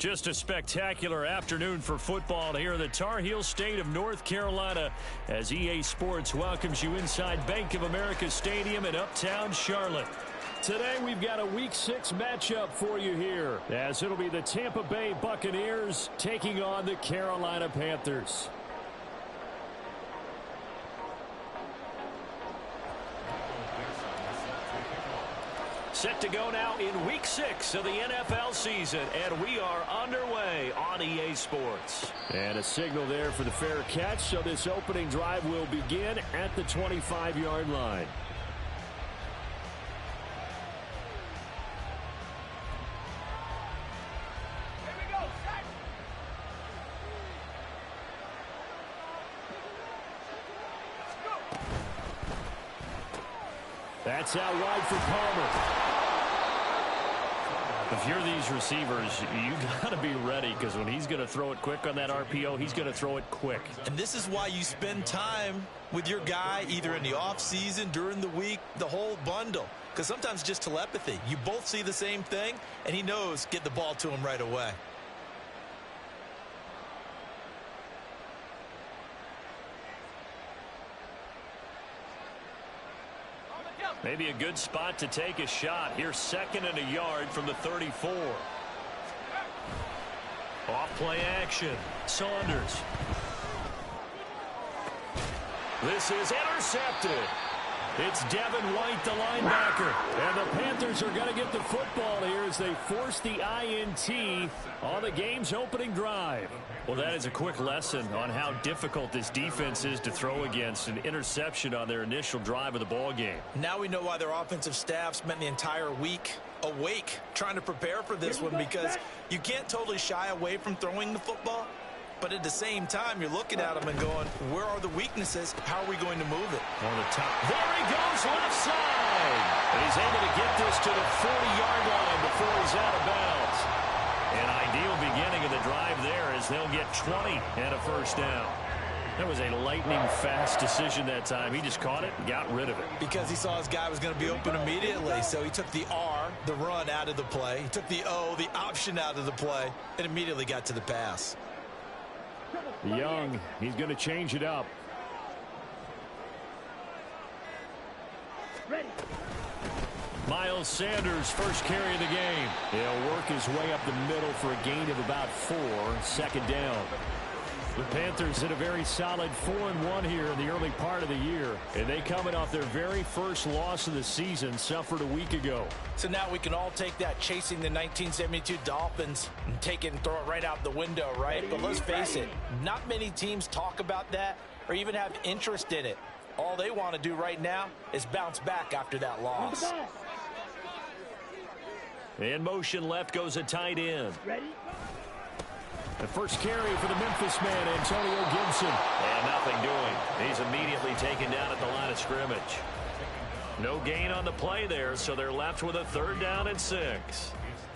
Just a spectacular afternoon for football here in the Tar Heel state of North Carolina as EA Sports welcomes you inside Bank of America Stadium in uptown Charlotte. Today we've got a Week 6 matchup for you here as it'll be the Tampa Bay Buccaneers taking on the Carolina Panthers. Set to go now in Week 6 of the NFL season, and we are underway on EA Sports. And a signal there for the fair catch, so this opening drive will begin at the 25-yard line. That's out wide for Palmer. If you're these receivers, you got to be ready because when he's going to throw it quick on that RPO, he's going to throw it quick. And this is why you spend time with your guy either in the offseason, during the week, the whole bundle. Because sometimes just telepathy. You both see the same thing, and he knows get the ball to him right away. Maybe a good spot to take a shot. Here's 2nd and a yard from the 34. Off play action. Saunders. This is intercepted. It's Devin White, the linebacker. And the Panthers are going to get the football here as they force the INT on the game's opening drive. Well, that is a quick lesson on how difficult this defense is to throw against. An interception on their initial drive of the ball game. Now we know why their offensive staff spent the entire week awake trying to prepare for this one, because you can't totally shy away from throwing the football. But at the same time, you're looking at them and going, where are the weaknesses? How are we going to move it? On the top. There he goes, left side. And he's able to get this to the 40-yard line before he's out of bounds. An ideal beginning of the drive there as they'll get 20 and a first down. That was a lightning-fast decision that time. He just caught it and got rid of it. Because he saw his guy was going to be open immediately, so he took the R, the run, out of the play. He took the O, the option, out of the play, and immediately got to the pass. Young, he's going to change it up. Ready. Miles Sanders, first carry of the game. He'll work his way up the middle for a gain of about 4, 2nd down. The Panthers hit a very solid 4-1 here in the early part of the year. And they coming off their very first loss of the season, suffered a week ago. So now we can all take that chasing the 1972 Dolphins and take it and throw it right out the window, right? But let's face it, not many teams talk about that or even have interest in it. All they want to do right now is bounce back after that loss. In motion left goes a tight end. Ready. The first carry for the Memphis man, Antonio Gibson. And nothing doing. He's immediately taken down at the line of scrimmage. No gain on the play there, so they're left with a 3rd down and 6.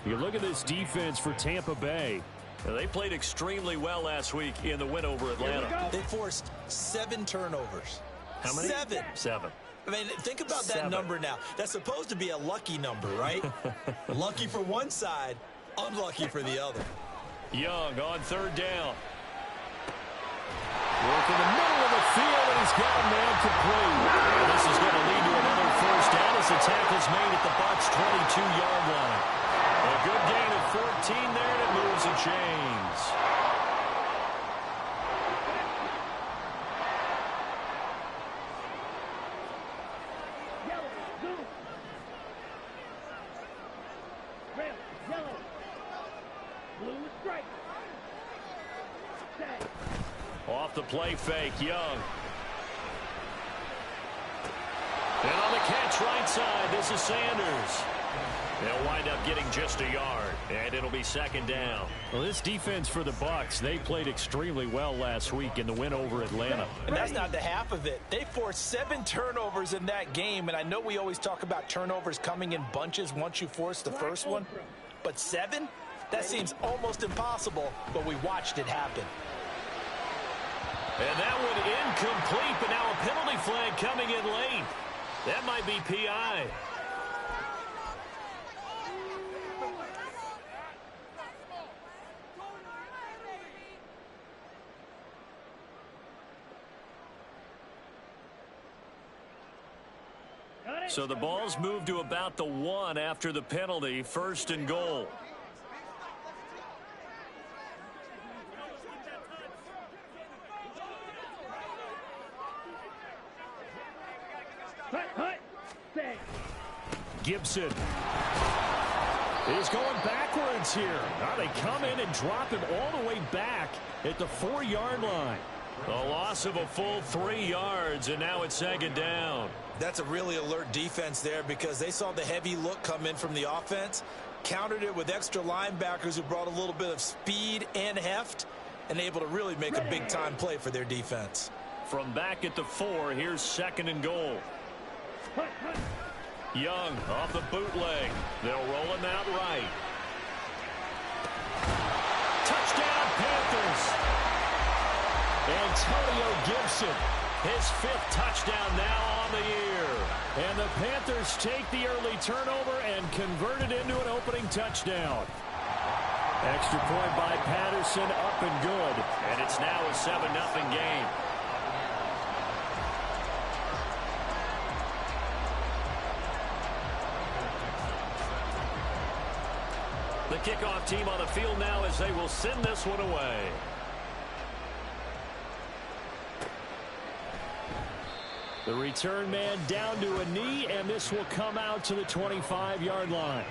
You look at this defense for Tampa Bay. Now, they played extremely well last week in the win over Atlanta. They forced 7 turnovers. How many? 7. I mean, think about that number now. That's supposed to be a lucky number, right? Lucky for one side, unlucky for the other. Young on 3rd down. Work in the middle of the field, and he's got a man complete. And this is going to lead to another first down as the tackle's made at the Bucs' 22-yard line. A good gain of 14 there, and it moves the chains. Off the play fake, Young. And on the catch right side, this is Sanders. They'll wind up getting just a yard, and it'll be 2nd down. Well, this defense for the Bucs, they played extremely well last week in the win over Atlanta. And that's not the half of it. They forced 7 turnovers in that game, and I know we always talk about turnovers coming in bunches once you force the first one, but 7? That seems almost impossible, but we watched it happen. And that one incomplete, but now a penalty flag coming in late. That might be PI. So the ball's moved to about the 1 after the penalty. 1st and goal. Gibson is going backwards here. Now they come in and drop him all the way back at the 4-yard line. A loss of a full 3 yards, and now it's 2nd down. That's a really alert defense there because they saw the heavy look come in from the offense, countered it with extra linebackers who brought a little bit of speed and heft, and able to really make a big-time play for their defense. From back at the 4, here's 2nd and goal. Young off the bootleg. They'll roll him out right. Touchdown, Panthers. Antonio Gibson, his 5th touchdown now on the year. And the Panthers take the early turnover and convert it into an opening touchdown. Extra point by Patterson, up and good. And it's now a 7-0 game. The kickoff team on the field now as they will send this one away. The return man down to a knee, and this will come out to the 25-yard line.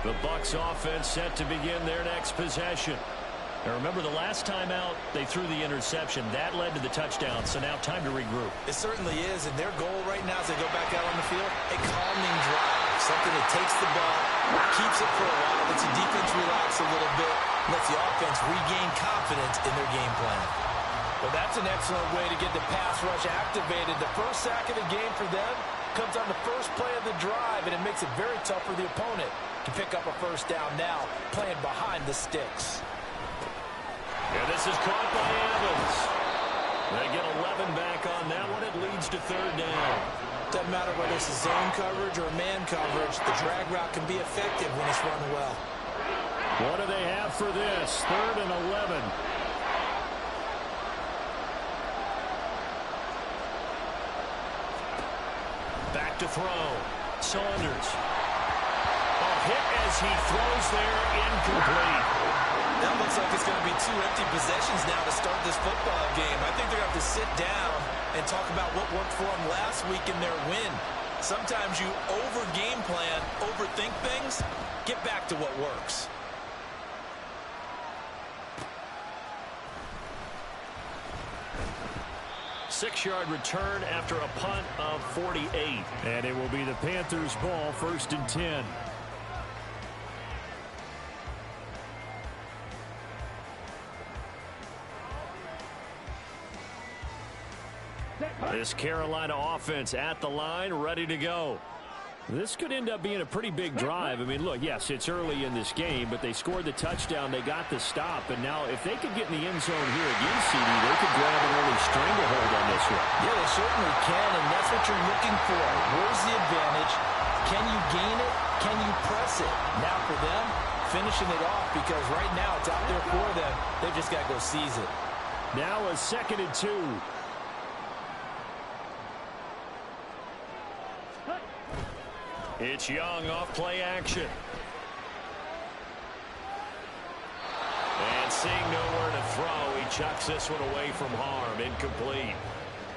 The Bucs offense set to begin their next possession. Now remember, the last time out, they threw the interception. That led to the touchdown, so now time to regroup. It certainly is, and their goal right now as they go back out on the field, a calming drive. Something that takes the ball, keeps it for a while, lets the defense relax a little bit, lets the offense regain confidence in their game plan. Well, that's an excellent way to get the pass rush activated. The first sack of the game for them comes on the first play of the drive, and it makes it very tough for the opponent to pick up a first down now, playing behind the sticks. And this is caught by Evans. They get 11 back on that one. It leads to 3rd down. Doesn't matter whether it's a zone coverage or man coverage, the drag route can be effective when it's run well. What do they have for this? 3rd and 11. Back to throw. Saunders. Hit as he throws there, incomplete. That looks like it's going to be 2 empty possessions now to start this football game. I think they're going to have to sit down and talk about what worked for them last week in their win. Sometimes you over-game plan, overthink things, get back to what works. Six-yard return after a punt of 48. And it will be the Panthers' ball, 1st and 10. This Carolina offense at the line, ready to go. This could end up being a pretty big drive. I mean, look, yes, it's early in this game, but they scored the touchdown. They got the stop. And now if they could get in the end zone here again, CD, they could grab an early stranglehold on this one. Yeah, they certainly can, and that's what you're looking for. Where's the advantage? Can you gain it? Can you press it? Now for them, finishing it off, because right now it's out there for them. They've just got to go seize it. Now a 2nd and 2. It's Young off play action. And seeing nowhere to throw, he chucks this one away from harm. Incomplete.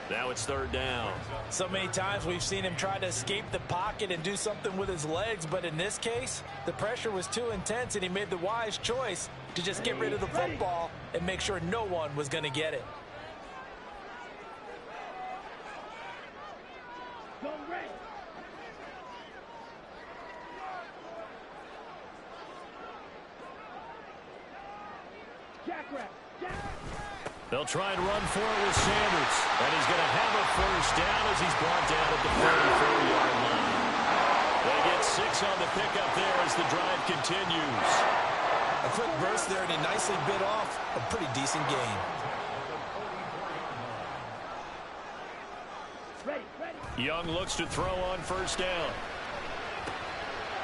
Now it's 3rd down. So many times we've seen him try to escape the pocket and do something with his legs, but in this case, the pressure was too intense, and he made the wise choice to just get rid of the football and make sure no one was going to get it. They'll try and run for it with Sanders. And he's going to have a 1st down as he's brought down at the 44-yard line. They get 6 on the pickup there as the drive continues. A quick burst there, and he nicely bit off a pretty decent gain. Young looks to throw on first down.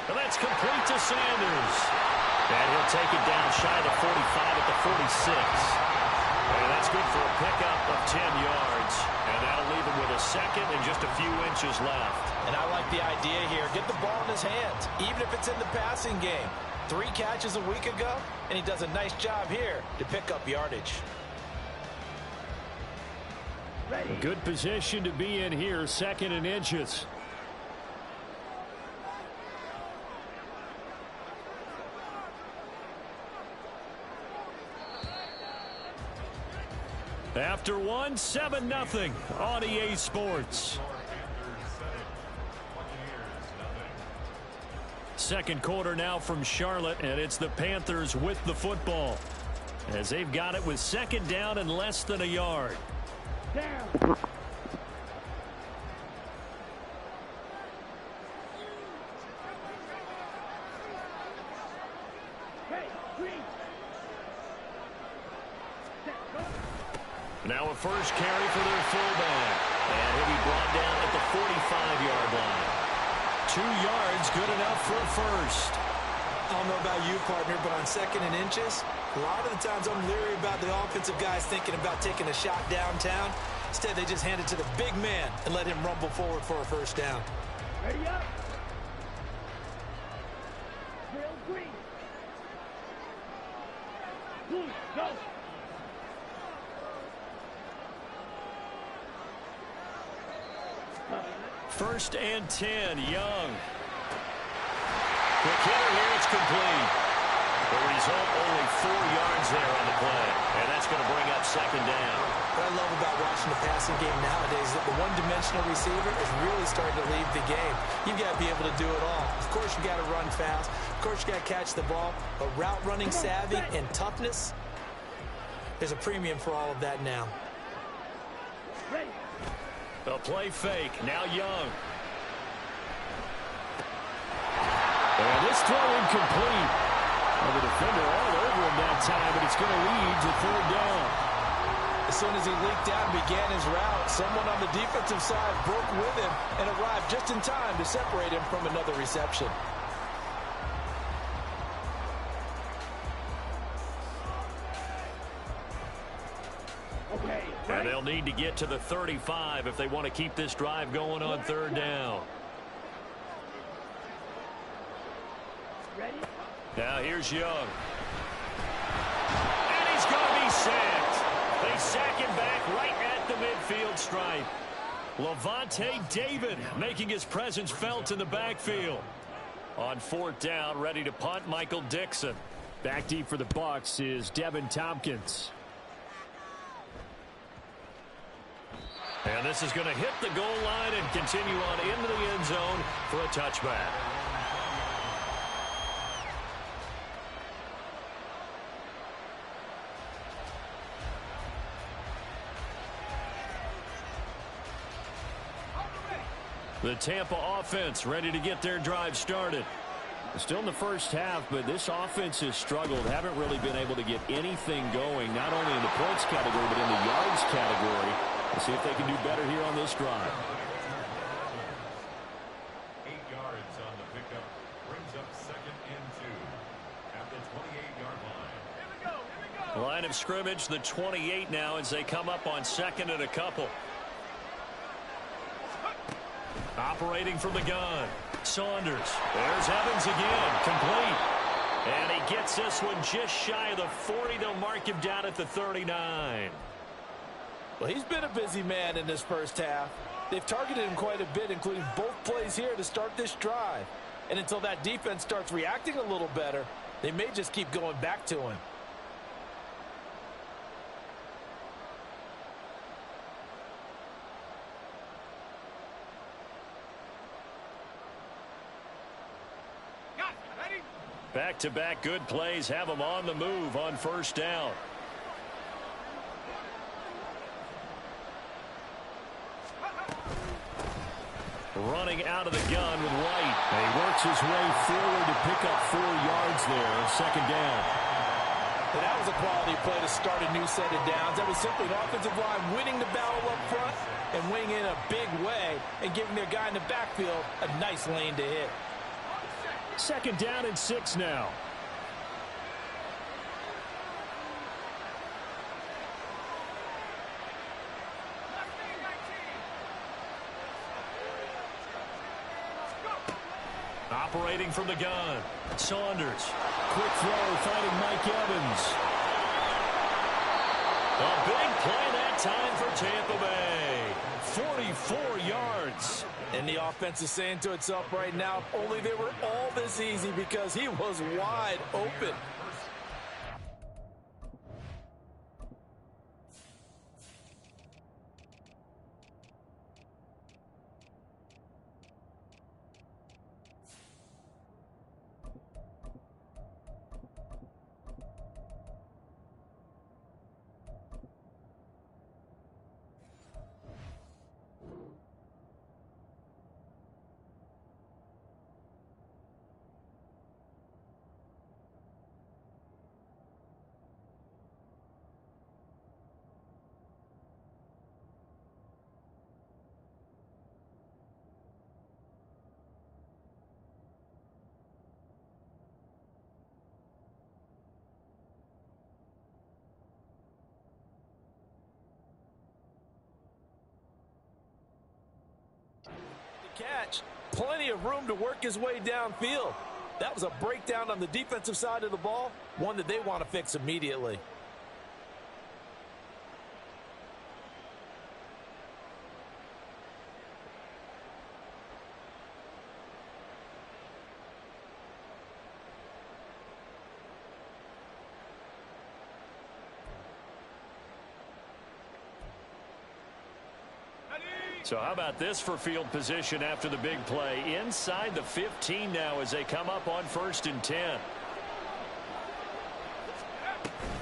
And that's complete to Sanders. And he'll take it down shy of the 45 at the 46. And that's good for a pickup of 10 yards. And that'll leave him with a second and just a few inches left. And I like the idea here. Get the ball in his hands, even if it's in the passing game. 3 catches a week ago, and he does a nice job here to pick up yardage. Good position to be in here, 2nd and inches. After 1, 7-0 on EA Sports. Second quarter now from Charlotte, and it's the Panthers with the football as they've got it with 2nd down and less than a yard. Down. Now a first carry for their fullback. And he'll be brought down at the 45-yard line. 2 yards, good enough for a first. I don't know about you, partner, but on 2nd and inches, a lot of the times I'm leery about the offensive guys thinking about taking a shot downtown. Instead, they just hand it to the big man and let him rumble forward for a first down. Ready up. Drill green. Go. First and 10, Young. Quick hitter here, it's complete. The result, only 4 yards there on the play. And that's going to bring up 2nd down. What I love about watching the passing game nowadays is that the one-dimensional receiver is really starting to leave the game. You've got to be able to do it all. Of course, you got to run fast. Of course, you got to catch the ball. But route running savvy and toughness, there's a premium for all of that now. Ready. A play fake. Now Young. And this throw incomplete. Well, the defender all over him that time, but it's going to lead to 3rd down. As soon as he leaked out and began his route, someone on the defensive side broke with him and arrived just in time to separate him from another reception. And they'll need to get to the 35 if they want to keep this drive going on 3rd down. Ready? Now here's Young. And he's going to be sacked. They sack him back right at the midfield stripe. Levante David making his presence felt in the backfield. On 4th down, ready to punt, Michael Dixon. Back deep for the Bucs is Devin Tompkins. And this is going to hit the goal line and continue on into the end zone for a touchback. The Tampa offense ready to get their drive started. Still in the first half, but this offense has struggled. Haven't really been able to get anything going, not only in the points category, but in the yards category. We'll see if they can do better here on this drive. 8 yards on the pickup. Brings up 2nd and 2 at the 28-yard line. Here we go. Line of scrimmage, the 28 now as they come up on 2nd and a couple. Operating from the gun. Saunders. There's Evans again. Complete. And he gets this one just shy of the 40. They'll mark him down at the 39. Well, he's been a busy man in this first half. They've targeted him quite a bit, including both plays here to start this drive. And until that defense starts reacting a little better, they may just keep going back to him. Back-to-back good plays have them on the move on first down. running out of the gun with White. And he works his way forward to pick up 4 yards there. Second down. And that was a quality play to start a new set of downs. That was simply an offensive line winning the battle up front and winning in a big way and giving their guy in the backfield a nice lane to hit. Second down and 6 now. Operating from the gun. Saunders. Quick throw, finding Mike Evans. A big play that time for Tampa Bay. 44 yards. And the offense is saying to itself right now, only they were all this easy because he was wide open. Catch. Plenty of room to work his way downfield. That was a breakdown on the defensive side of the ball, one that they want to fix immediately. So how about this for field position after the big play? Inside the 15 now as they come up on 1st and 10.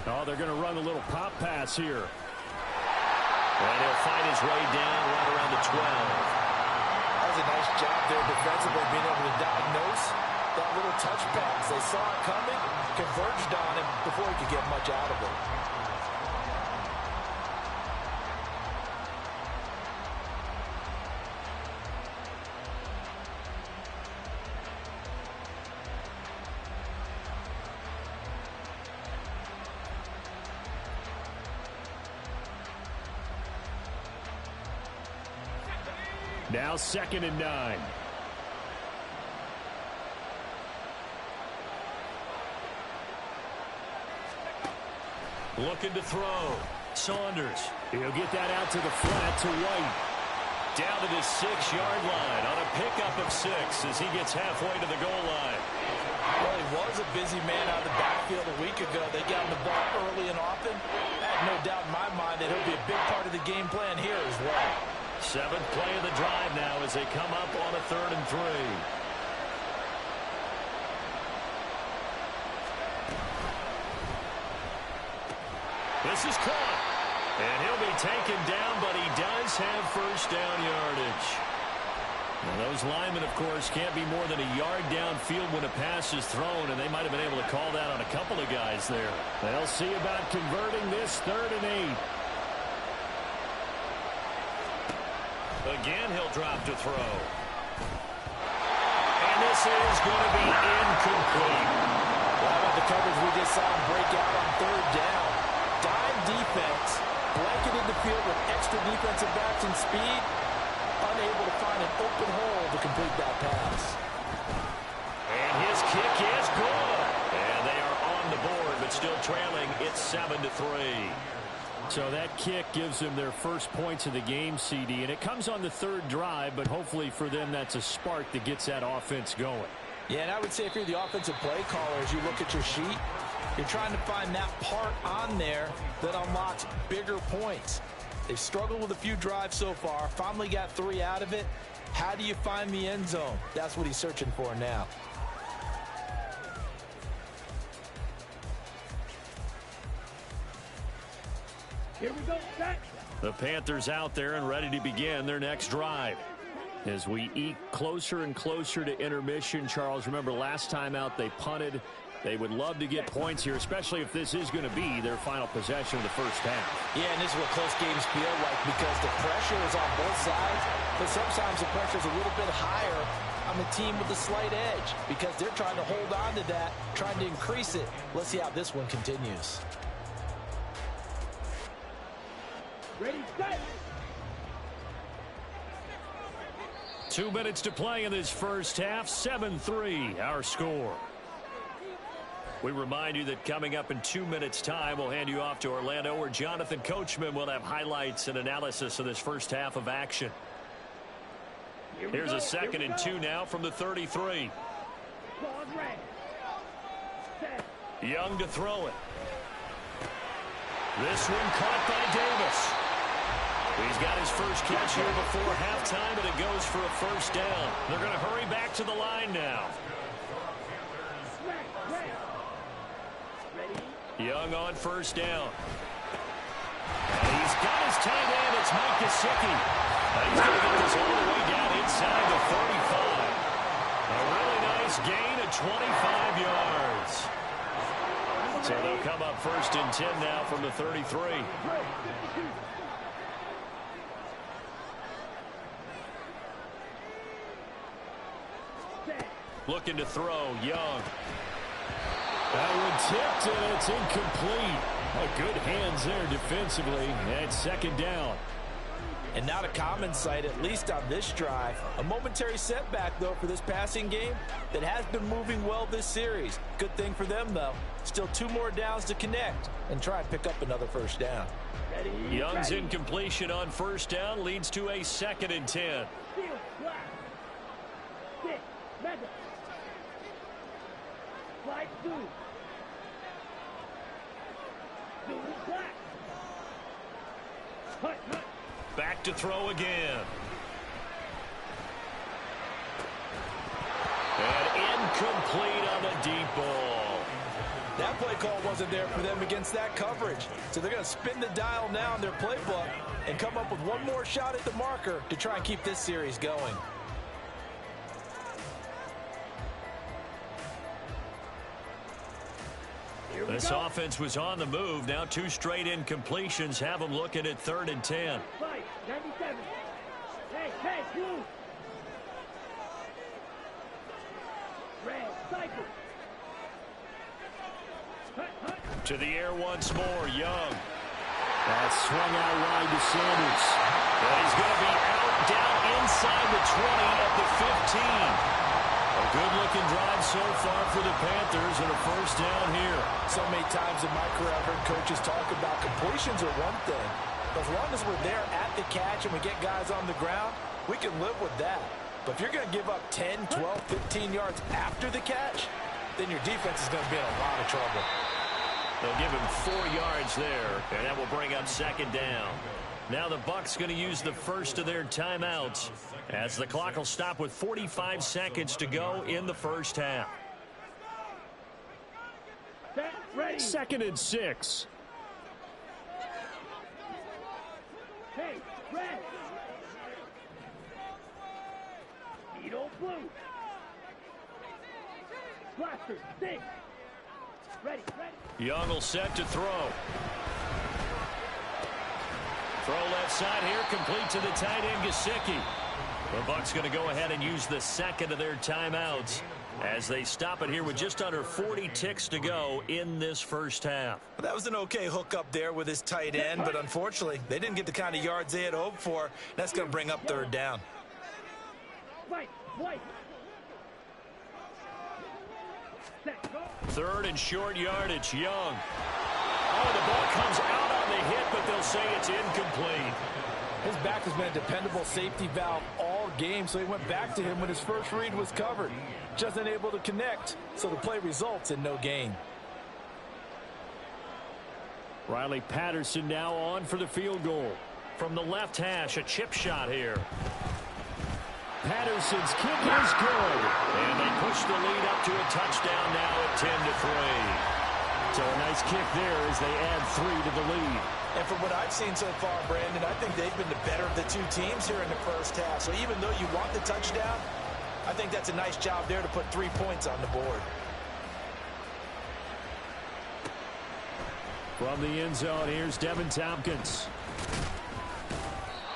Oh, they're going to run a little pop pass here. And he'll find his way down right around the 12. That was a nice job there defensively, being able to diagnose that little touch pass. They saw it coming, converged on him before he could get much out of it. Now 2nd and 9. Looking to throw. Saunders. He'll get that out to the flat to White. Down to the 6-yard line on a pickup of 6 as he gets halfway to the goal line. Well, he was a busy man out of the backfield a week ago. They got him the ball early and often. I have no doubt in my mind that he'll be a big part of the game plan here as well. 7th play of the drive now as they come up on a 3rd and 3. This is caught. And he'll be taken down, but he does have 1st down yardage. Now those linemen, of course, can't be more than a yard downfield when a pass is thrown, and they might have been able to call that on a couple of guys there. They'll see about converting this 3rd and 8. Again, he'll drop to throw. And this is going to be incomplete. Well, how about the coverage we just saw him break out on 3rd down? Dime defense, blanketed the field with extra defensive backs and speed, unable to find an open hole to complete that pass. And his kick is good. And they are on the board, but still trailing. It's 7-3. So that kick gives them their first points of the game, CD, and it comes on the 3rd drive, but hopefully for them that's a spark that gets that offense going. Yeah, and I would say if you're the offensive play caller, as you look at your sheet, you're trying to find that part on there that unlocks bigger points. They've struggled with a few drives so far, finally got 3 out of it. How do you find the end zone? That's what he's searching for now. Here we go, set. The Panthers out there and ready to begin their next drive. As we eke closer and closer to intermission, Charles, remember last time out they punted. They would love to get points here, especially if this is going to be their final possession of the first half. Yeah, and this is what close games feel like because the pressure is on both sides, but sometimes the pressure is a little bit higher on the team with a slight edge because they're trying to hold on to that, trying to increase it. Let's see how this one continues. Ready, set. 2 minutes to play in this first half. 7-3 our score. We remind you that coming up in 2 minutes time, we'll hand you off to Orlando where Jonathan Coachman will have highlights and analysis of this first half of action. Here's a 2nd and 2 now from the 33. Young to throw it. This one caught by Davis. He's got his first catch here before halftime, and it goes for a first down. They're going to hurry back to the line now. Young on first down. And he's got his tight end. It's Mike Gesicki. He's going to get this all the way down inside the 35. A really nice gain of 25 yards. So they'll come up 1st and 10 now from the 33. Looking to throw, Young. That one tipped, and it's incomplete. Good hands there defensively, and 2nd down. And not a common sight, at least on this drive. A momentary setback, though, for this passing game that has been moving well this series. Good thing for them, though. Still 2 more downs to connect and try and pick up another first down. Young's incompletion on first down leads to a 2nd and 10. Slide through. Back to throw again. And incomplete on the deep ball. That play call wasn't there for them against that coverage. So they're going to spin the dial now in their playbook and come up with one more shot at the marker to try and keep this series going. This offense was on the move. Now 2 straight incompletions have them looking at 3rd and 10. 97. Hey, move. Red, cycle. To the air once more, Young. That swung out wide to Sanders. And he's going to be out down inside the 20 at the 15. A good-looking drive so far for the Panthers and a first down here. So many times in my career, I've heard coaches talk about completions are one thing. But as long as we're there at the catch and we get guys on the ground, we can live with that. But if you're going to give up 10, 12, 15 yards after the catch, then your defense is going to be in a lot of trouble. They'll give him 4 yards there, and that will bring up 2nd down. Now the Bucs going to use the first of their timeouts as the clock will stop with 45 seconds to go in the first half. 2nd and 6. Hey, red. Needle blue. Blaster, six. Ready. Young will set to throw. Throw left side here, complete to the tight end, Gesicki. The Bucs going to go ahead and use the 2nd of their timeouts as they stop it here with just under 40 ticks to go in this first half. That was an okay hookup there with his tight end, but unfortunately, they didn't get the kind of yards they had hoped for. That's going to bring up 3rd down. White. 3rd and short yardage, Young. Oh, the ball comes out on the hit, but they'll say it's incomplete. His back has been a dependable safety valve all game, so he went back to him when his first read was covered. Just unable to connect, so the play results in no gain. Riley Patterson now on for the field goal. From the left hash, a chip shot here. Patterson's kick is good. And they push the lead up to a touchdown now at 10-3. So a nice kick there as they add 3 to the lead. And from what I've seen so far, Brandon, I think they've been the better of the two teams here in the first half. So even though you want the touchdown, I think that's a nice job there to put 3 points on the board. From the end zone, here's Devin Tompkins.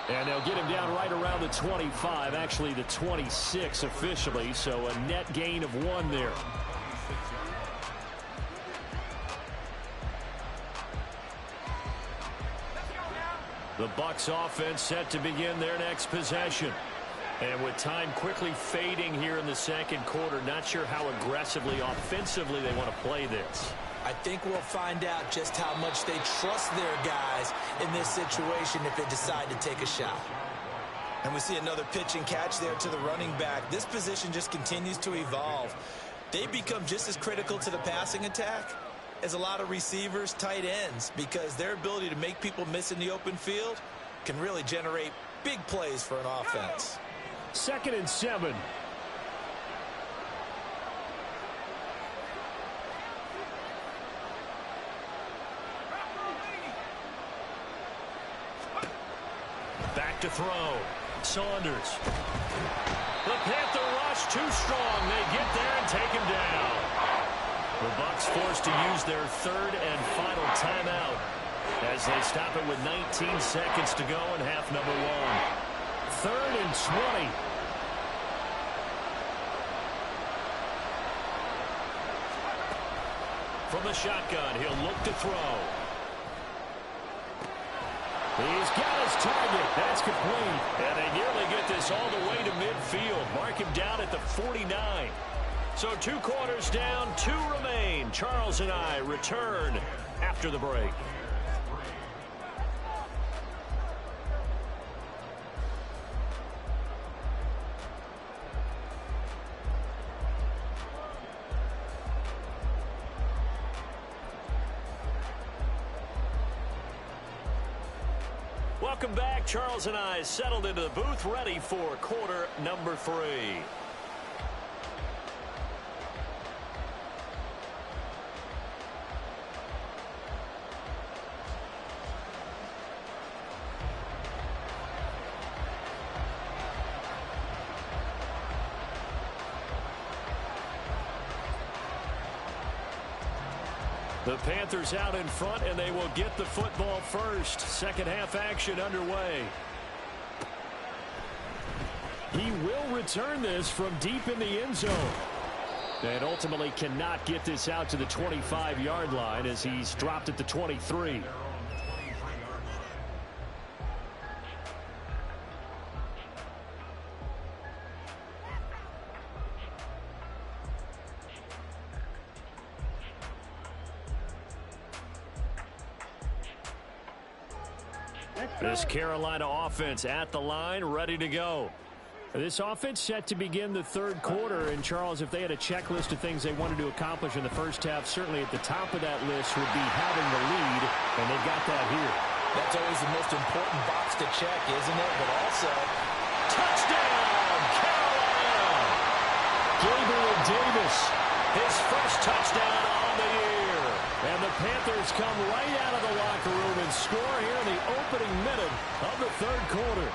And they'll get him down right around the 25, actually the 26 officially, so a net gain of 1 there. The Bucs offense set to begin their next possession. And with time quickly fading here in the second quarter, not sure how aggressively, offensively they want to play this. I think we'll find out just how much they trust their guys in this situation if they decide to take a shot. And we see another pitch and catch there to the running back. This position just continues to evolve. They become just as critical to the passing attack as a lot of receivers, tight ends, because their ability to make people miss in the open field can really generate big plays for an offense. 2nd and 7. Back to throw. Saunders. The Panther rush too strong. They get there and take him down. The Bucs forced to use their 3rd and final timeout as they stop it with 19 seconds to go in half number 1. 3rd and 20. From the shotgun, he'll look to throw. He's got his target. That's complete. And they nearly get this all the way to midfield. Mark him down at the 49. So 2 quarters down, 2 remain. Charles and I return after the break. Welcome back. Charles and I settled into the booth, ready for quarter number 3. The Panthers out in front, and they will get the football first. Second half action underway. He will return this from deep in the end zone. And ultimately cannot get this out to the 25-yard line as he's dropped at the 23. This Carolina offense at the line, ready to go. This offense set to begin the 3rd quarter. And, Charles, if they had a checklist of things they wanted to accomplish in the first half, certainly at the top of that list would be having the lead, and they've got that here. That's always the most important box to check, isn't it? But also, touchdown, Carolina! Gabriel Davis, his first touchdown on the year. And the Panthers come right out of the locker room and score here in the opening minute of the 3rd quarter.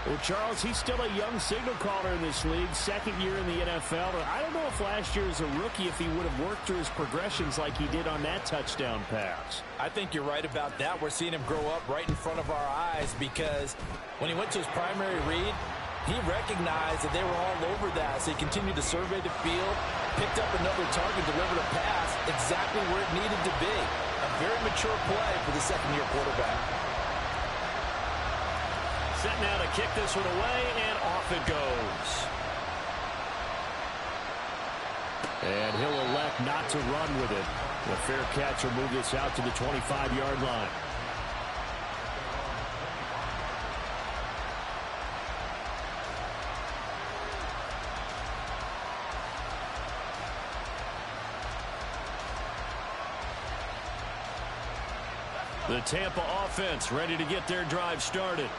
Well, Charles, he's still a young signal caller in this league, 2nd year in the NFL. I don't know if last year as a rookie, if he would have worked through his progressions like he did on that touchdown pass. I think you're right about that. We're seeing him grow up right in front of our eyes because when he went to his primary read, he recognized that they were all over that. So he continued to survey the field, picked up another target, delivered a pass exactly where it needed to be. A very mature play for the 2nd-year quarterback. Set now to kick this one away, and off it goes. And he'll elect not to run with it. A fair catch will move this out to the 25-yard line. The Tampa offense ready to get their drive started.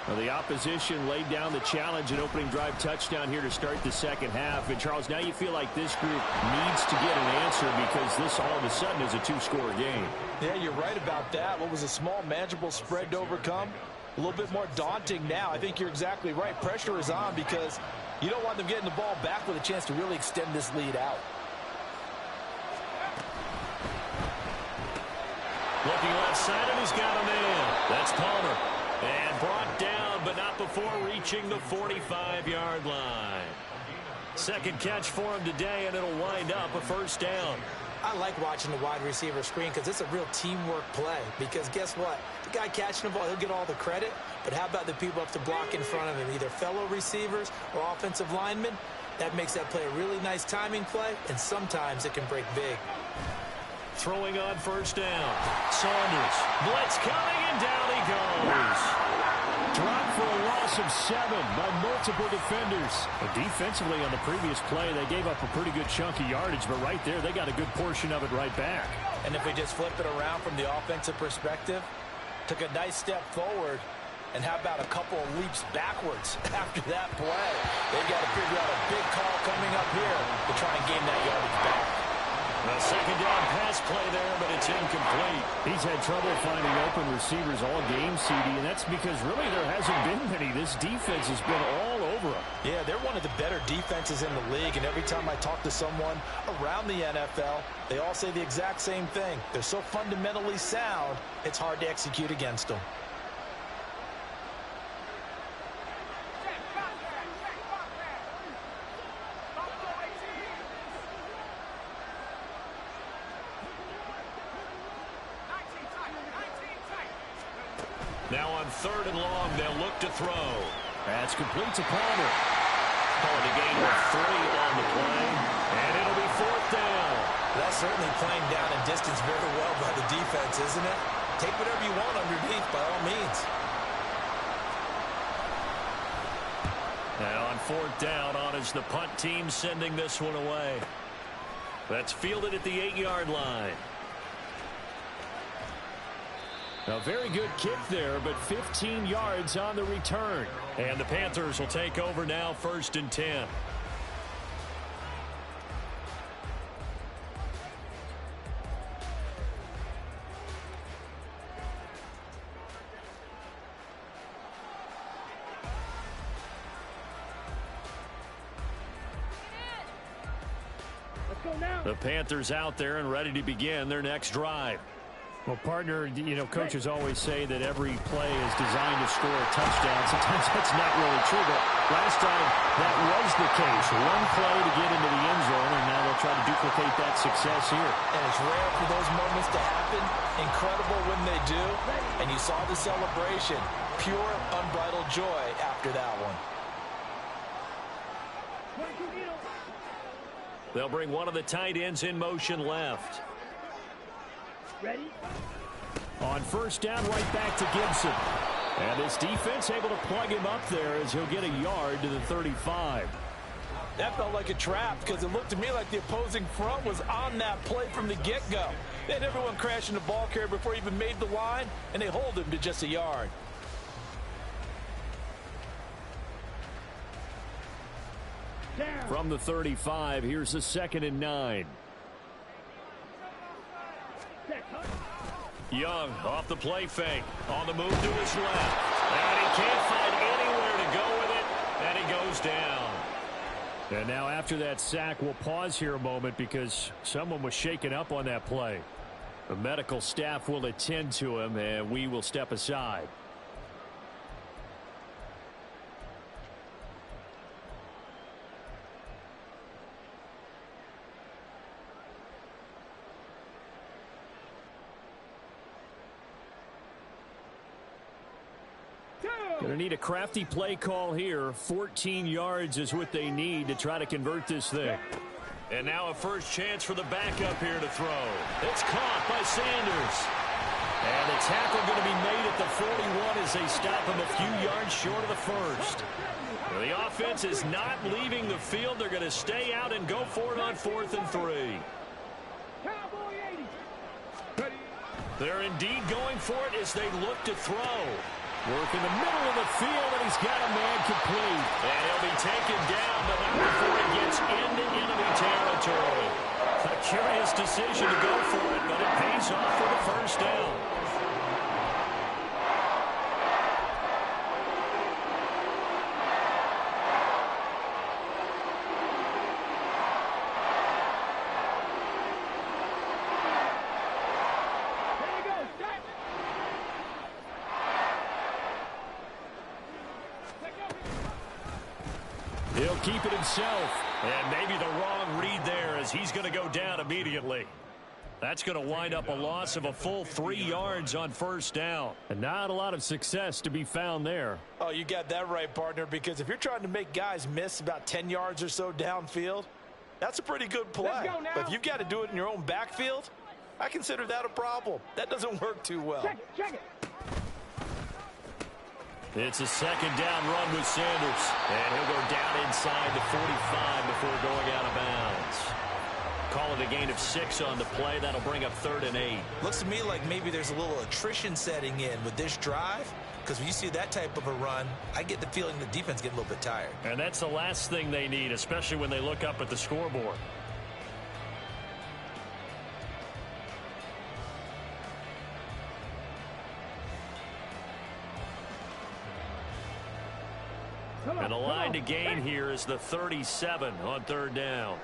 Well, the opposition laid down the challenge and opening drive touchdown here to start the second half. And, Charles, now you feel like this group needs to get an answer because this all of a sudden is a two-score game. Yeah, you're right about that. What was a small, manageable spread to overcome? A little bit more daunting now. I think you're exactly right. Pressure is on because you don't want them getting the ball back with a chance to really extend this lead out. Looking left side, and he's got a man. That's Palmer. And brought down, but not before reaching the 45-yard line. Second catch for him today, and it'll wind up a first down. I like watching the wide receiver screen because it's a real teamwork play. Because guess what? The guy catching the ball, he'll get all the credit. But how about the people up to block in front of him, either fellow receivers or offensive linemen? That makes that play a really nice timing play, and sometimes it can break big. Throwing on first down. Saunders. Blitz coming, and down he goes. Dropped for a loss of 7 by multiple defenders. But defensively on the previous play, they gave up a pretty good chunk of yardage, but right there, they got a good portion of it right back. And if we just flip it around from the offensive perspective, took a nice step forward, and how about a couple of leaps backwards after that play? They've got to figure out a big call coming up here to try and gain that yardage back. A second down pass play there, but it's incomplete. He's had trouble finding open receivers all game, CD, and that's because really there hasn't been many. This defense has been all over them. Yeah, they're one of the better defenses in the league, and every time I talk to someone around the NFL, they all say the exact same thing. They're so fundamentally sound, it's hard to execute against them. Now on third and long, they'll look to throw. That's complete to Palmer. Calling a gain of 3 on the play, and it'll be fourth down. That's certainly playing down and distance very well by the defense, isn't it? Take whatever you want underneath, by all means. Now on fourth down, on is the punt team sending this one away. That's fielded at the 8-yard line. A very good kick there, but 15 yards on the return. And the Panthers will take over now, 1st and 10. Let's go now. The Panthers out there and ready to begin their next drive. Well, partner, you know, coaches always say that every play is designed to score a touchdown. Sometimes that's not really true, but last time that was the case. One play to get into the end zone, and now they'll try to duplicate that success here. And it's rare for those moments to happen. Incredible when they do. And you saw the celebration. Pure, unbridled joy after that one. They'll bring one of the tight ends in motion left. Ready? On first down, right back to Gibson. And this defense able to plug him up there as he'll get a yard to the 35. That felt like a trap because it looked to me like the opposing front was on that play from the get-go. They had everyone crashing the ball carrier before he even made the line, and they hold him to just a yard. Down. From the 35, here's a 2nd and 9. Young off the play fake. On the move to his left. And he can't find anywhere to go with it. And he goes down. And now after that sack, we'll pause here a moment because someone was shaken up on that play. The medical staff will attend to him, and we will step aside. Going to need a crafty play call here. 14 yards is what they need to try to convert this thing. And now a first chance for the backup here to throw. It's caught by Sanders. And the tackle going to be made at the 41 as they stop him a few yards short of the first. Well, the offense is not leaving the field. They're going to stay out and go for it on 4th and 3. They're indeed going for it as they look to throw. Work in the middle of the field, and he's got a man complete. And he'll be taken down, but not before he gets into enemy territory. A curious decision to go for it, but it pays off for the first down. He'll keep it himself. And maybe the wrong read there as he's going to go down immediately. That's going to wind up a loss of a full 3 yards on first down. And not a lot of success to be found there. Oh, you got that right, partner, because if you're trying to make guys miss about 10 yards or so downfield, that's a pretty good play. But if you've got to do it in your own backfield, I consider that a problem. That doesn't work too well. Check it. It's a second down run with Sanders. And he'll go down inside the 45 before going out of bounds. Call it a gain of 6 on the play. That'll bring up 3rd and 8. Looks to me like maybe there's a little attrition setting in with this drive, because when you see that type of a run, I get the feeling the defense get a little bit tired. And that's the last thing they need, especially when they look up at the scoreboard. And the line to gain here is the 37 on 3rd down.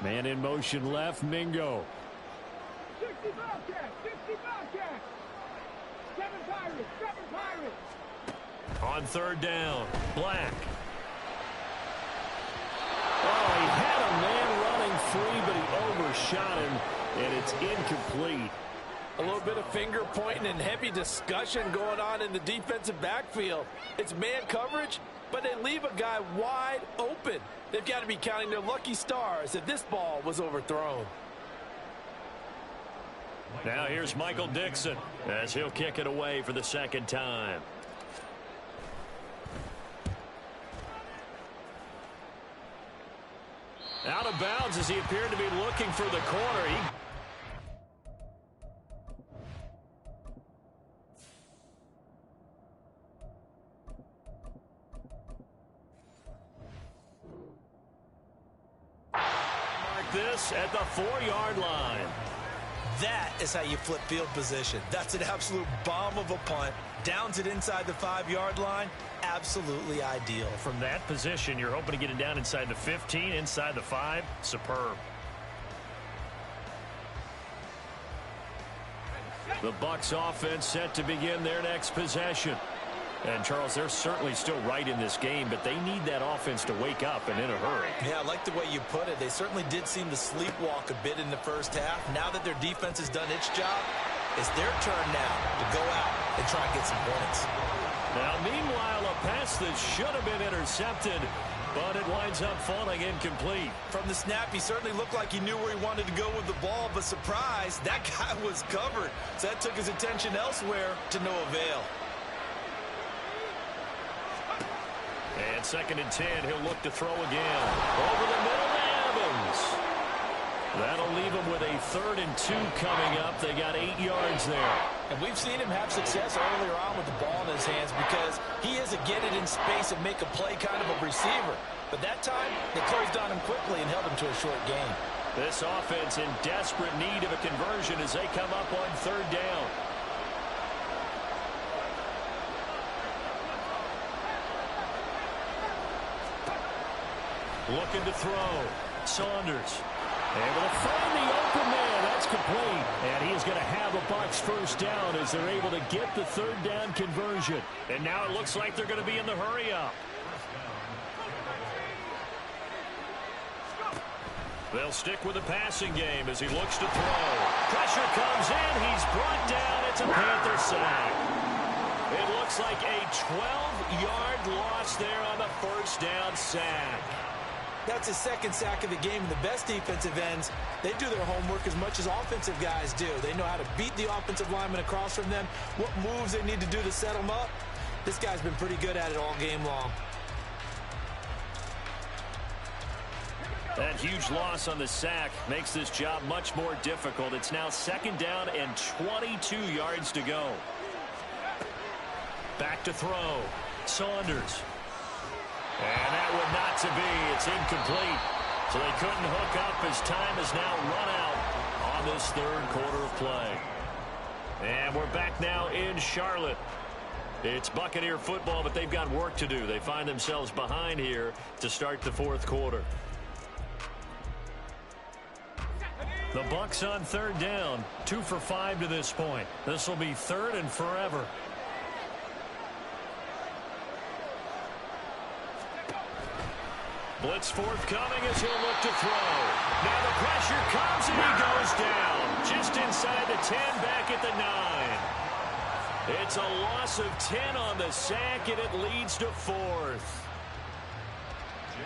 Man in motion left, Mingo. 60 Bobcats, 60 Bobcats. 7 Pirates, 7 Pirates. On 3rd down, Black. Oh, he had a man running free, but he overshot him, and it's incomplete. A little bit of finger pointing and heavy discussion going on in the defensive backfield. It's man coverage, but they leave a guy wide open. They've got to be counting their lucky stars if this ball was overthrown. Now here's Michael Dixon as he'll kick it away for the 2nd time. Out of bounds as he appeared to be looking for the corner. This at the 4-yard line. That is how you flip field position. That's an absolute bomb of a punt. Downs it inside the 5-yard line. Absolutely ideal. From that position, you're hoping to get it down inside the 15, inside the 5. Superb. The Bucs offense set to begin their next possession. And, Charles, they're certainly still right in this game, but they need that offense to wake up and in a hurry. Yeah, I like the way you put it. They certainly did seem to sleepwalk a bit in the first half. Now that their defense has done its job, it's their turn now to go out and try and get some points. Now, meanwhile, a pass that should have been intercepted, but it winds up falling incomplete. From the snap, he certainly looked like he knew where he wanted to go with the ball, but surprise, that guy was covered. So that took his attention elsewhere to no avail. And 2nd and 10, he'll look to throw again. Over the middle to Evans. That'll leave him with a 3rd and 2 coming up. They got 8 yards there. And we've seen him have success earlier on with the ball in his hands because he is a get it in space and make a play kind of a receiver. But that time, they closed on him quickly and held him to a short gain. This offense in desperate need of a conversion as they come up on 3rd down. Looking to throw. Saunders. Able to find the open man. That's complete. And he is going to have a Bucs first down as they're able to get the 3rd down conversion. And now it looks like they're going to be in the hurry up. They'll stick with the passing game as he looks to throw. Pressure comes in. He's brought down. It's a Panther sack. It looks like a 12-yard loss there on the first down sack. That's his 2nd sack of the game. The best defensive ends, they do their homework as much as offensive guys do. They know how to beat the offensive lineman across from them, what moves they need to do to set them up. This guy's been pretty good at it all game long. That huge loss on the sack makes this job much more difficult. It's now 2nd down and 22 yards to go. Back to throw. Saunders. And that would not to be. It's incomplete. So they couldn't hook up as time has now run out on this third quarter of play. And we're back now in Charlotte. It's Buccaneer football, but they've got work to do. They find themselves behind here to start the fourth quarter. The Bucs on third down, 2 for 5 to this point. This will be third and forever. Blitz forthcoming as he'll look to throw. Now the pressure comes and he goes down. Just inside the 10, back at the 9. It's a loss of 10 on the sack, and it leads to fourth.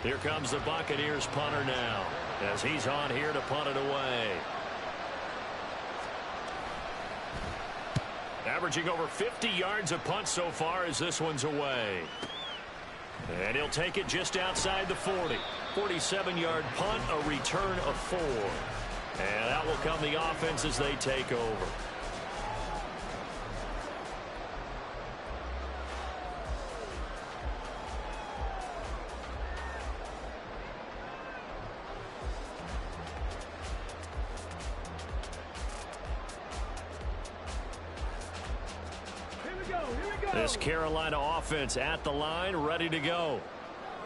Here comes the Buccaneers punter now, as he's on here to punt it away. Averaging over 50 yards a punt so far as this one's away. And he'll take it just outside the 40. 47-yard punt, a return of 4. And out will come the offense as they take over. This Carolina offense at the line, ready to go.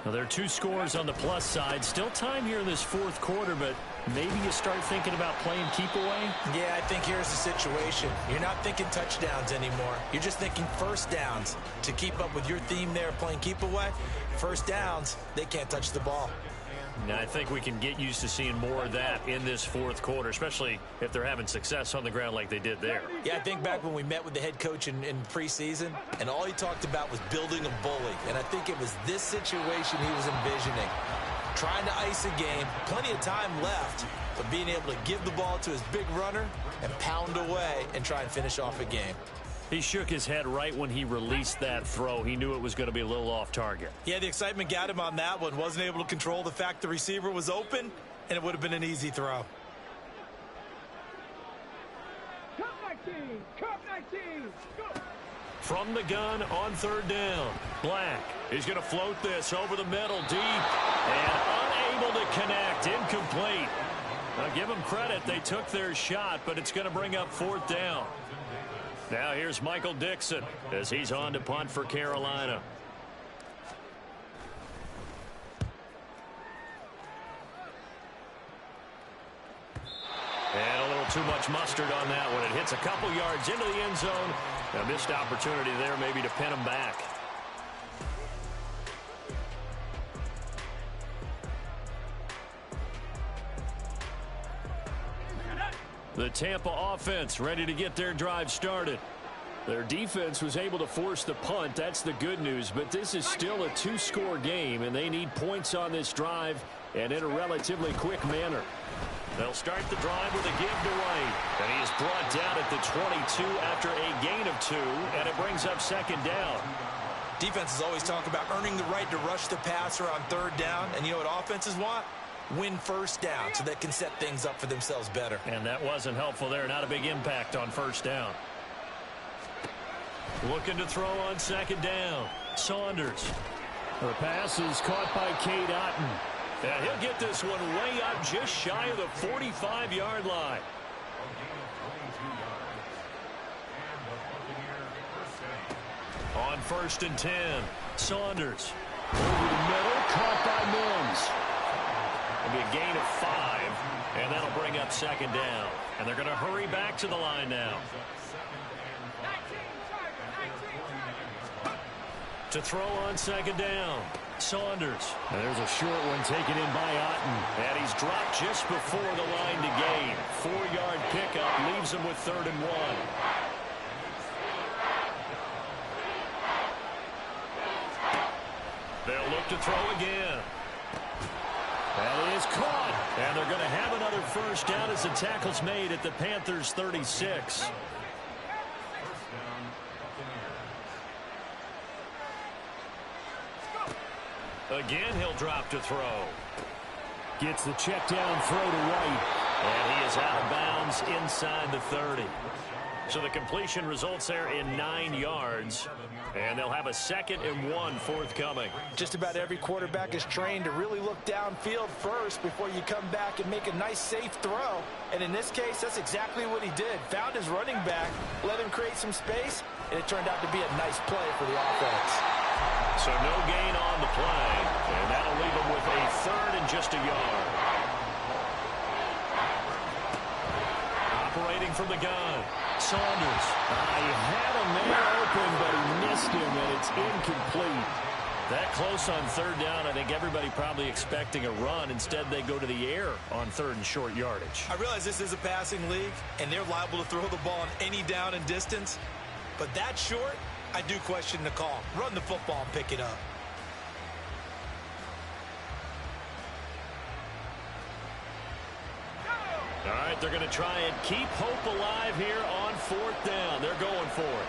Now, there are 2 scores on the plus side. Still time here in this fourth quarter, but maybe you start thinking about playing keep away? Yeah, I think here's the situation. You're not thinking touchdowns anymore. You're just thinking first downs. To keep up with your theme there, playing keep away, first downs, they can't touch the ball. Now, I think we can get used to seeing more of that in this fourth quarter, especially if they're having success on the ground like they did there. Yeah, I think back when we met with the head coach in preseason, and all he talked about was building a bully. And I think it was this situation he was envisioning. Trying to ice a game, plenty of time left, but being able to give the ball to his big runner and pound away and try and finish off a game. He shook his head right when he released that throw. He knew it was going to be a little off target. Yeah, the excitement got him on that one. Wasn't able to control the fact the receiver was open, and it would have been an easy throw. Cup 19, Cup 19, go! From the gun on third down, Black is going to float this over the middle deep and unable to connect. Incomplete. Now give them credit. They took their shot, but it's going to bring up fourth down. Now here's Michael Dixon as he's on to punt for Carolina. And a little too much mustard on that one. It hits a couple yards into the end zone. A missed opportunity there maybe to pin him back. The Tampa offense ready to get their drive started. Their defense was able to force the punt. That's the good news. But this is still a 2-score game, and they need points on this drive and in a relatively quick manner. They'll start the drive with a give to White. And he is brought down at the 22 after a gain of 2, and it brings up second down. Defenses always talk about earning the right to rush the passer on third down. And you know what offenses want? Win first down so they can set things up for themselves better. And that wasn't helpful there. Not a big impact on first down. Looking to throw on second down. Saunders. The pass is caught by Cade Otton. And he'll get this one way up just shy of the 45-yard line. On first and 10, Saunders. Over the middle, caught by Mims. It'll be a gain of 5, and that'll bring up second down. And they're going to hurry back to the line now. To throw on second down, Saunders. And there's a short one taken in by Otton. And he's dropped just before the line to gain. 4-yard pickup leaves him with 3rd and 1. They'll look to throw again. That is caught. And they're going to have another first down as the tackle's made at the Panthers' 36. Again, he'll drop to throw. Gets the check down throw to White. And he is out of bounds inside the 30. So the completion results there in 9 yards. And they'll have a 2nd and 1 forthcoming. Just about every quarterback is trained to really look downfield first before you come back and make a nice, safe throw. And in this case, that's exactly what he did. Found his running back, let him create some space, and it turned out to be a nice play for the offense. So no gain on the play, and that'll leave him with a 3rd and just a yard. Operating from the gun, Saunders. He had a man open, but he missed him, and it's incomplete. That close on 3rd down, I think everybody probably expecting a run. Instead, they go to the air on 3rd and short yardage. I realize this is a passing league, and they're liable to throw the ball on any down and distance. But that short, I do question the call. Run the football and pick it up. All right, they're going to try and keep hope alive here on 4th down. They're going for it.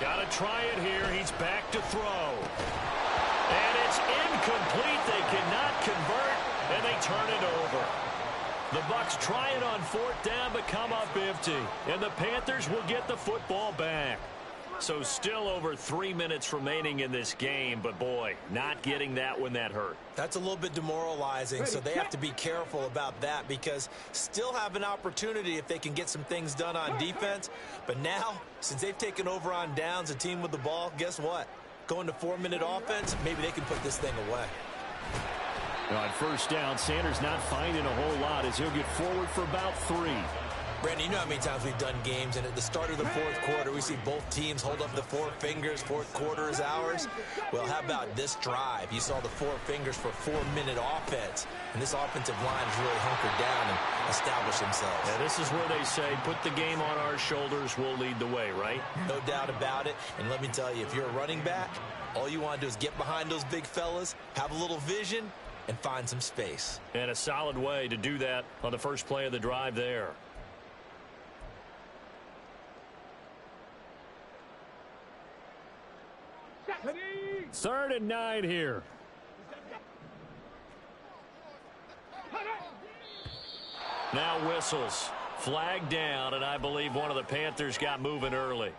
Got to try it here. He's back to throw. And it's incomplete. They cannot convert, and they turn it over. The Bucs try it on 4th down, but come up empty. And the Panthers will get the football back. So still over 3 minutes remaining in this game, but boy, not getting that when that hurt. That's a little bit demoralizing, so they have to be careful about that because still have an opportunity if they can get some things done on defense. But now, since they've taken over on downs, a team with the ball, guess what? Going to 4-minute offense, maybe they can put this thing away. On 1st down, Sanders not finding a whole lot as he'll get forward for about 3. Brandon, you know how many times we've done games, and at the start of the 4th quarter, we see both teams hold up the 4 fingers. 4th quarter is ours. Well, how about this drive? You saw the 4 fingers for 4-minute offense, and this offensive line has really hunkered down and established themselves. Yeah, this is where they say, put the game on our shoulders, we'll lead the way, right? No doubt about it, and let me tell you, if you're a running back, all you want to do is get behind those big fellas, have a little vision, and find some space. And a solid way to do that on the first play of the drive there. Third and 9 here. Now whistles. Flag down, and I believe one of the Panthers got moving early.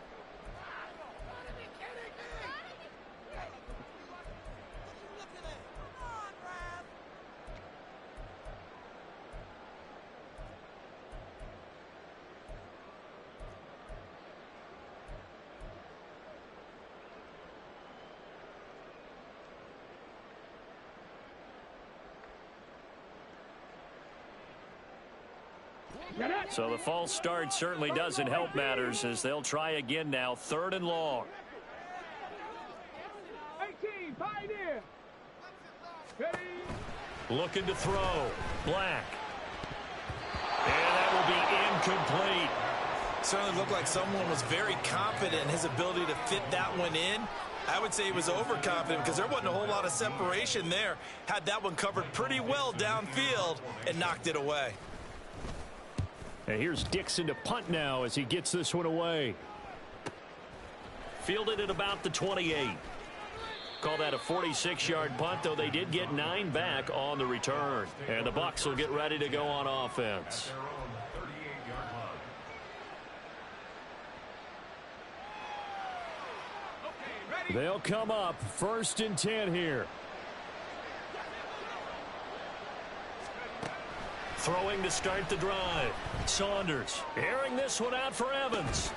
So the false start certainly doesn't help matters as they'll try again now. 3rd and long. 18, pioneer. Looking to throw. Black. And that will be incomplete. Certainly looked like someone was very confident in his ability to fit that one in. I would say he was overconfident because there wasn't a whole lot of separation there. Had that one covered pretty well downfield and knocked it away. And here's Dixon to punt now as he gets this one away. Fielded at about the 28. Call that a 46-yard punt, though they did get 9 back on the return. And the Bucs will get ready to go on offense. They'll come up 1st and 10 here. Throwing to start the drive. Saunders airing this one out for Evans.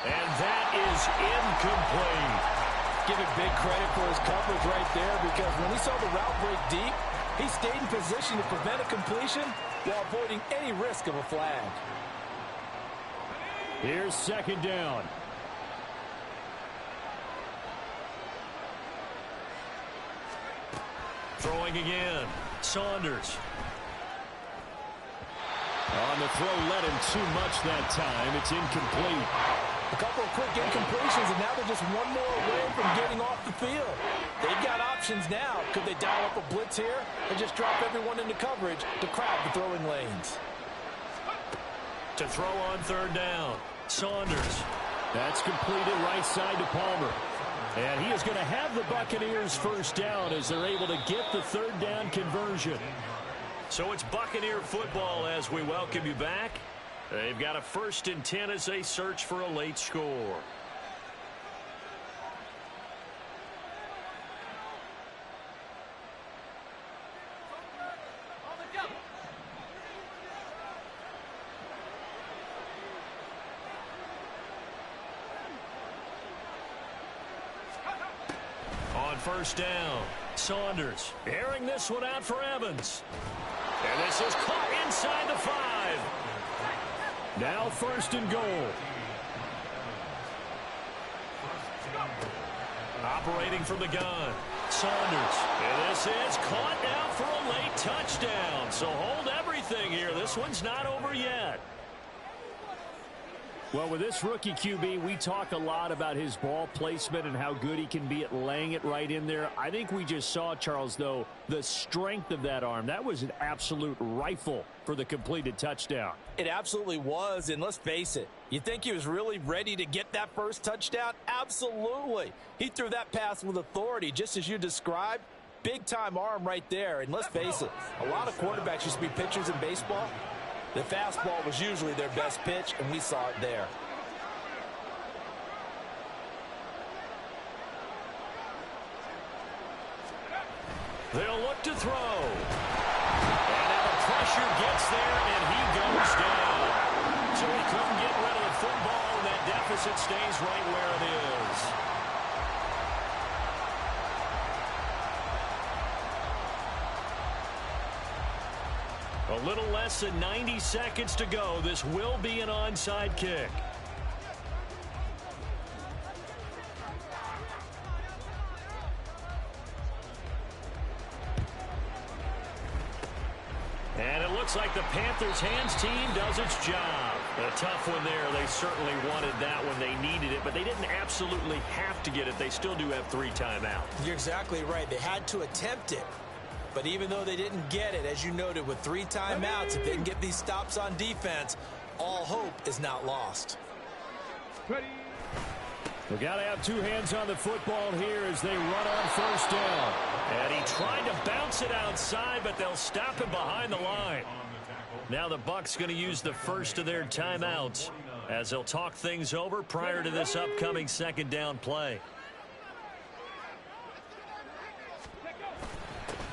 And that is incomplete. Give it big credit for his coverage right there because when he saw the route break deep, he stayed in position to prevent a completion while avoiding any risk of a flag. Here's 2nd down. Throwing again. Saunders. On the throw, led him too much that time. It's incomplete. A couple of quick incompletions, and now they're just one more away from getting off the field. They've got options now. Could they dial up a blitz here and just drop everyone into coverage to crowd the throwing lanes? To throw on 3rd down. Saunders. That's completed right side to Palmer. And he is going to have the Buccaneers first down as they're able to get the third down conversion. So it's Buccaneer football as we welcome you back. They've got a 1st and 10 as they search for a late score. On 1st down, Saunders airing this one out for Evans. And this is caught inside the 5. Now 1st and goal. Operating from the gun, Saunders. And this is caught now for a late touchdown. So hold everything here. This one's not over yet. Well, with this rookie QB, we talk a lot about his ball placement and how good he can be at laying it right in there. I think we just saw, Charles, though, the strength of that arm. That was an absolute rifle for the completed touchdown. It absolutely was, and let's face it, you think he was really ready to get that first touchdown? Absolutely. He threw that pass with authority, just as you described. Big-time arm right there, and let's face it, a lot of quarterbacks used to be pitchers in baseball. The fastball was usually their best pitch, and we saw it there. They'll look to throw. And now the pressure gets there, and he goes down. So he couldn't get rid of the football, and that deficit stays right where it is. A little less than 90 seconds to go. This will be an onside kick. And it looks like the Panthers' hands team does its job. A tough one there. They certainly wanted that one. They needed it, but they didn't absolutely have to get it. They still do have 3 timeouts. You're exactly right. They had to attempt it. But even though they didn't get it, as you noted, with 3 timeouts, if they can get these stops on defense, all hope is not lost. They've got to have 2 hands on the football here as they run on 1st down. And he tried to bounce it outside, but they'll stop him behind the line. Now the Bucs going to use the first of their timeouts as they'll talk things over prior to this upcoming 2nd down play.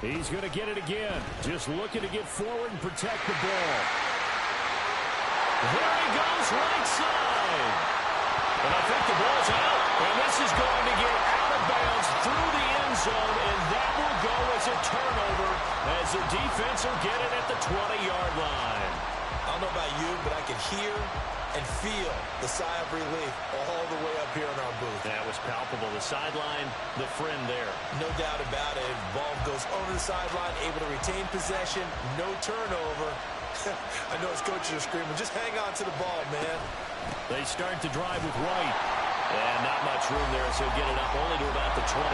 He's going to get it again. Just looking to get forward and protect the ball. There he goes, right side. And I think the ball's out. And this is going to get out of bounds through the end zone, and that will go as a turnover as the defense will get it at the 20-yard line. I don't know about you, but I can hear and feel the sigh of relief all the way up here in our booth. That was palpable. The sideline, the friend there. No doubt about it. Ball goes over the sideline, able to retain possession, no turnover. I know his coaches are screaming, just hang on to the ball, man. They start to drive with White. And not much room there, so get it up only to about the 21.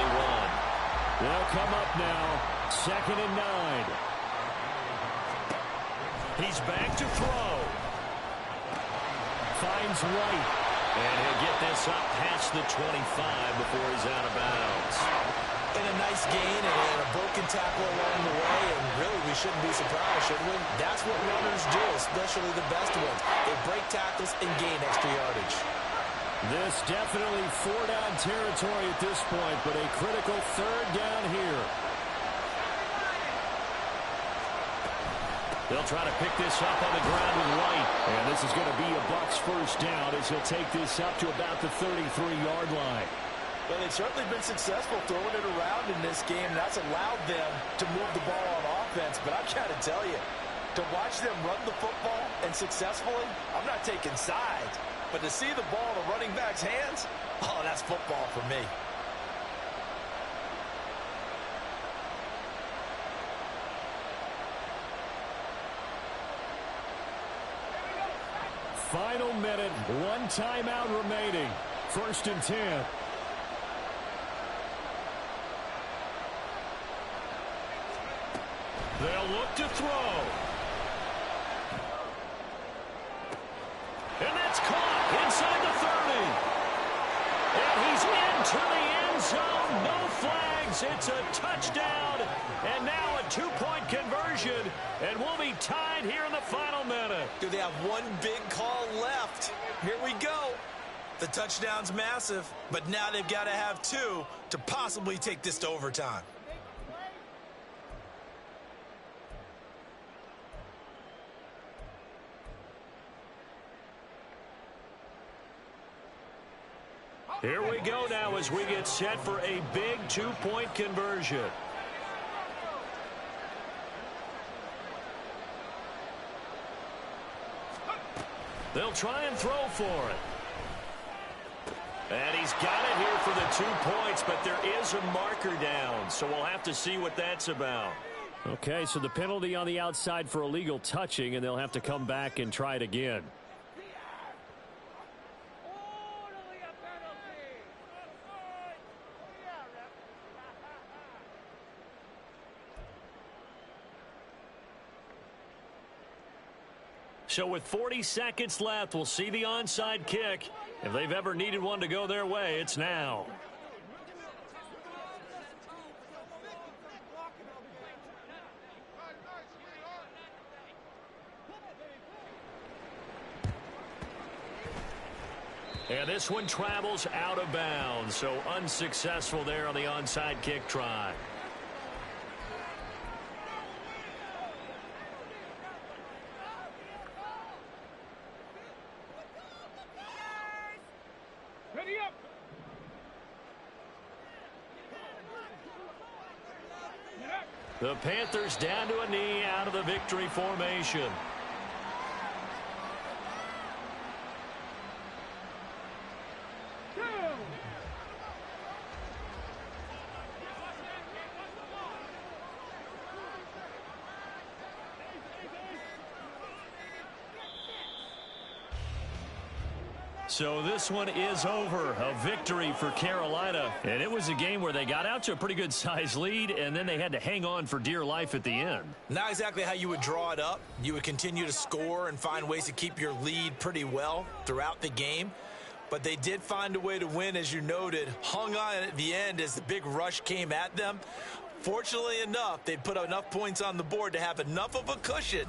They'll come up now, 2nd and 9. He's back to throw. Finds White. And he'll get this up past the 25 before he's out of bounds. And a nice gain and a broken tackle along the way, and really we shouldn't be surprised, should we? That's what runners do, especially the best ones. They break tackles and gain extra yardage. This definitely 4-down territory at this point, but a critical 3rd down here. They'll try to pick this up on the ground with White. And this is going to be a Bucs 1st down as he'll take this up to about the 33-yard line. Well, they've certainly been successful throwing it around in this game. That's allowed them to move the ball on offense. But I've got to tell you, to watch them run the football and successfully, I'm not taking sides. But to see the ball in the running back's hands, oh, that's football for me. Final minute, 1 timeout remaining. 1st and 10. They'll look to throw. And that's caught inside the 30. And he's into the end end zone, no flags. It's a touchdown, and now a two-point conversion, and we'll be tied here in the final minute. Do they have one big call left? Here we go. The touchdown's massive, but now they've got to have two to possibly take this to overtime. Here we go now as we get set for a big two-point conversion. They'll try and throw for it. And he's got it here for the 2 points, but there is a marker down, so we'll have to see what that's about. Okay, so the penalty on the outside for illegal touching, and they'll have to come back and try it again. So with 40 seconds left, we'll see the onside kick. If they've ever needed one to go their way, it's now. And this one travels out of bounds, so unsuccessful there on the onside kick try. Ready up. The Panthers down to a knee out of the victory formation. So this one is over. A victory for Carolina. And it was a game where they got out to a pretty good size lead, and then they had to hang on for dear life at the end. Not exactly how you would draw it up. You would continue to score and find ways to keep your lead pretty well throughout the game. But they did find a way to win, as you noted. Hung on at the end as the big rush came at them. Fortunately enough, they put enough points on the board to have enough of a cushion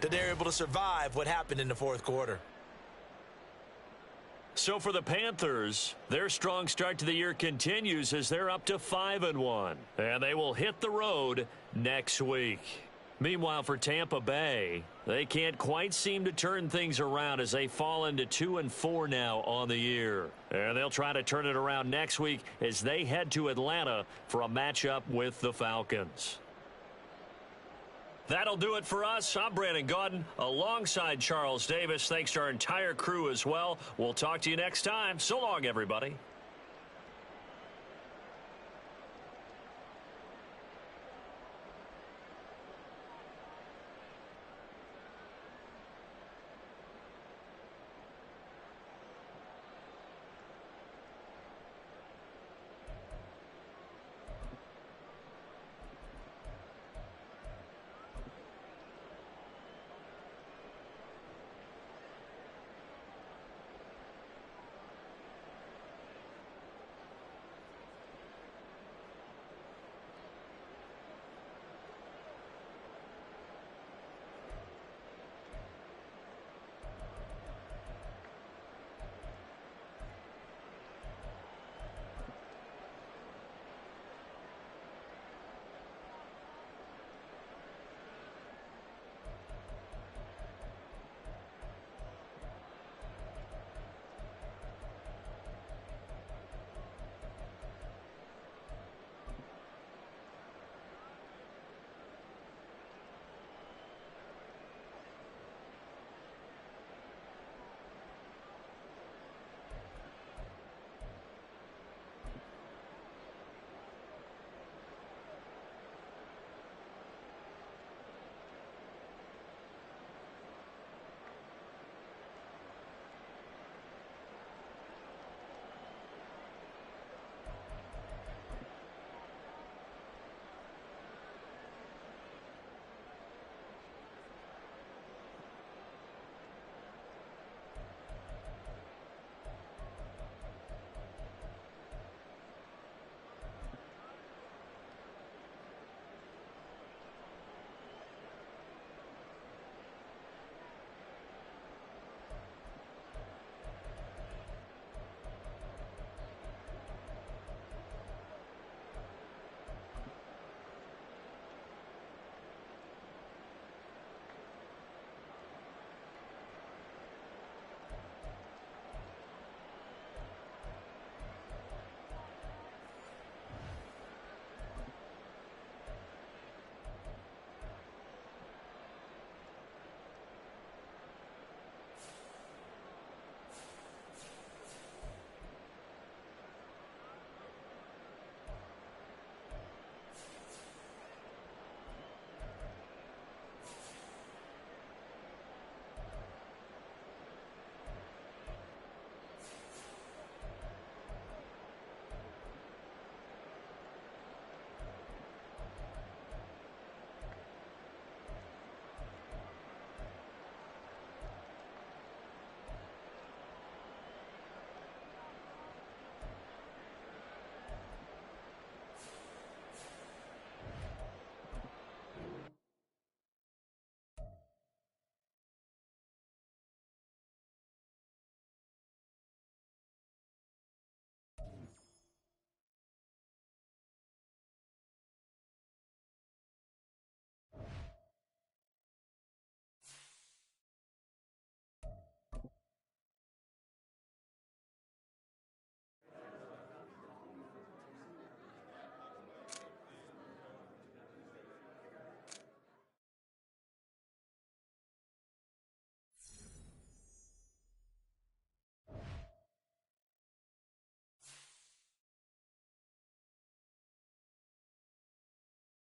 that they're able to survive what happened in the fourth quarter. So for the Panthers, their strong start to the year continues as they're up to 5-1. And they will hit the road next week. Meanwhile, for Tampa Bay, they can't quite seem to turn things around as they fall into 2-4 now on the year. And they'll try to turn it around next week as they head to Atlanta for a matchup with the Falcons. That'll do it for us. I'm Brandon Gaudin alongside Charles Davis. Thanks to our entire crew as well. We'll talk to you next time. So long, everybody.